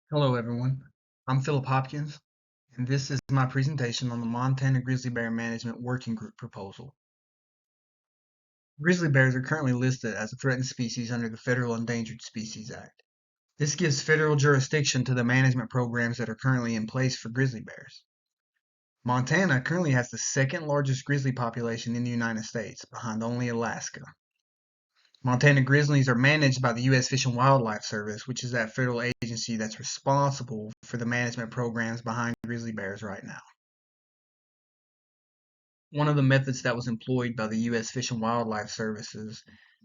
Hello everyone, I'm Philip Hopkins, and this is my presentation on the Montana Grizzly Bear Management Working Group proposal. Grizzly bears are currently listed as a threatened species under the Federal Endangered Species Act. This gives federal jurisdiction to the management programs that are currently in place for grizzly bears. Montana currently has the second largest grizzly population in the United States, behind only Alaska. Montana grizzlies are managed by the U.S. Fish and Wildlife Service, which is that federal agency that's responsible for the management programs behind grizzly bears right now. One of the methods that was employed by the U.S. Fish and Wildlife Services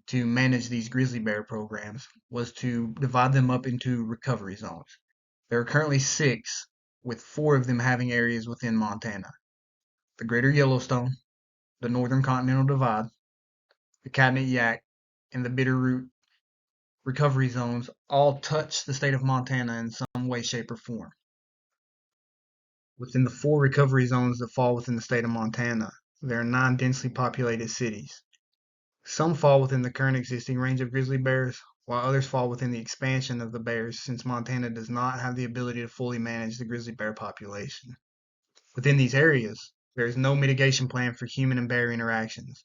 to manage these grizzly bear programs was to divide them up into recovery zones. There are currently 6, with 4 of them having areas within Montana. The Greater Yellowstone, the Northern Continental Divide, the Cabinet Yaak, and the Bitterroot recovery zones all touch the state of Montana in some way, shape, or form. Within the 4 recovery zones that fall within the state of Montana, there are 9 densely populated cities. Some fall within the current existing range of grizzly bears, while others fall within the expansion of the bears since Montana does not have the ability to fully manage the grizzly bear population. Within these areas, there is no mitigation plan for human and bear interactions.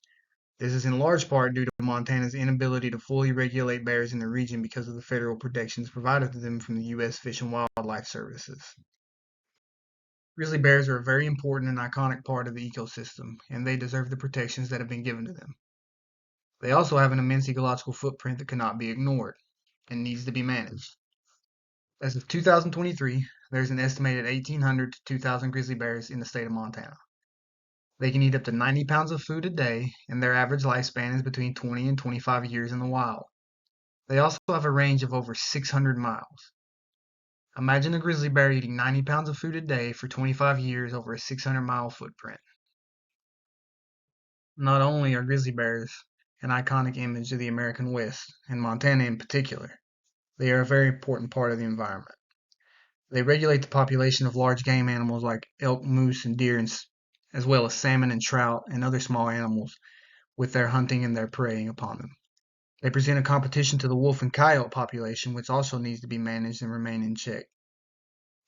This is in large part due to Montana's inability to fully regulate bears in the region because of the federal protections provided to them from the U.S. Fish and Wildlife Services. Grizzly bears are a very important and iconic part of the ecosystem, and they deserve the protections that have been given to them. They also have an immense ecological footprint that cannot be ignored and needs to be managed. As of 2023, there's an estimated 1,800 to 2,000 grizzly bears in the state of Montana. They can eat up to 90 pounds of food a day, and their average lifespan is between 20 and 25 years in the wild. They also have a range of over 600 miles. Imagine a grizzly bear eating 90 pounds of food a day for 25 years over a 600-mile footprint. Not only are grizzly bears an iconic image of the American West, and Montana in particular, they are a very important part of the environment. They regulate the population of large game animals like elk, moose, and deer, as well as salmon and trout and other small animals with their hunting and their preying upon them. They present a competition to the wolf and coyote population, which also needs to be managed and remain in check.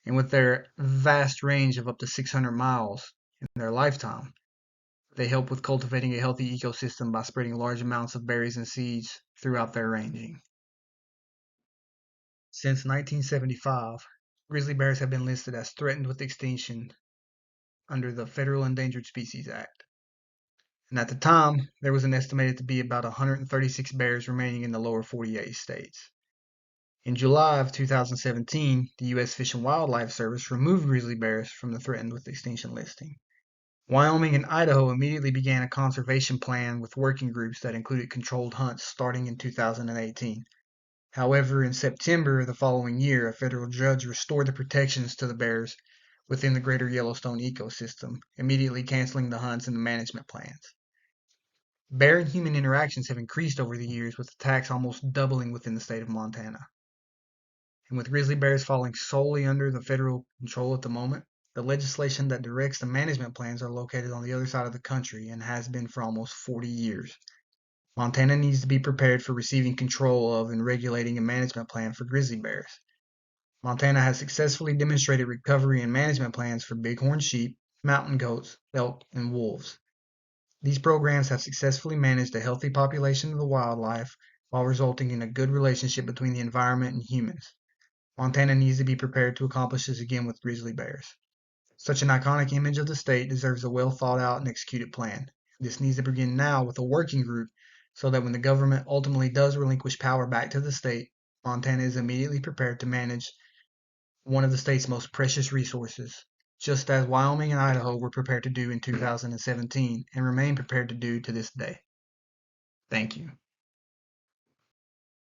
And with their vast range of up to 600 miles in their lifetime, they help with cultivating a healthy ecosystem by spreading large amounts of berries and seeds throughout their ranging. Since 1975, grizzly bears have been listed as threatened with extinction under the Federal Endangered Species Act. And at the time, there was an estimated to be about 136 bears remaining in the lower 48 states. In July of 2017, the U.S. Fish and Wildlife Service removed grizzly bears from the threatened with extinction listing. Wyoming and Idaho immediately began a conservation plan with working groups that included controlled hunts starting in 2018. However, in September of the following year, a federal judge restored the protections to the bears within the Greater Yellowstone ecosystem, immediately canceling the hunts and the management plans. Bear and human interactions have increased over the years, with attacks almost doubling within the state of Montana. And with grizzly bears falling solely under the federal control at the moment, the legislation that directs the management plans are located on the other side of the country and has been for almost 40 years. Montana needs to be prepared for receiving control of and regulating a management plan for grizzly bears. Montana has successfully demonstrated recovery and management plans for bighorn sheep, mountain goats, elk, and wolves. These programs have successfully managed a healthy population of the wildlife while resulting in a good relationship between the environment and humans. Montana needs to be prepared to accomplish this again with grizzly bears. Such an iconic image of the state deserves a well thought out and executed plan. This needs to begin now with a working group so that when the government ultimately does relinquish power back to the state, Montana is immediately prepared to manage one of the state's most precious resources, just as Wyoming and Idaho were prepared to do in 2017 and remain prepared to do to this day. Thank you.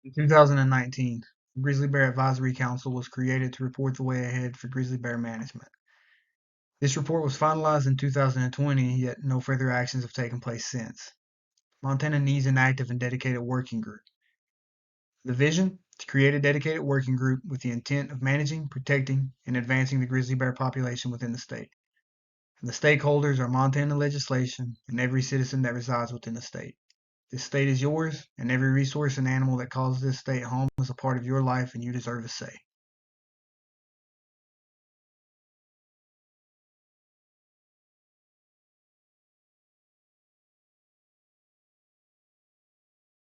In 2019, the Grizzly Bear Advisory Council was created to report the way ahead for grizzly bear management. This report was finalized in 2020, yet no further actions have taken place since. Montana needs an active and dedicated working group. The vision: to create a dedicated working group with the intent of managing, protecting, and advancing the grizzly bear population within the state. And the stakeholders are Montana legislation and every citizen that resides within the state. This state is yours, and every resource and animal that calls this state home is a part of your life, and you deserve a say.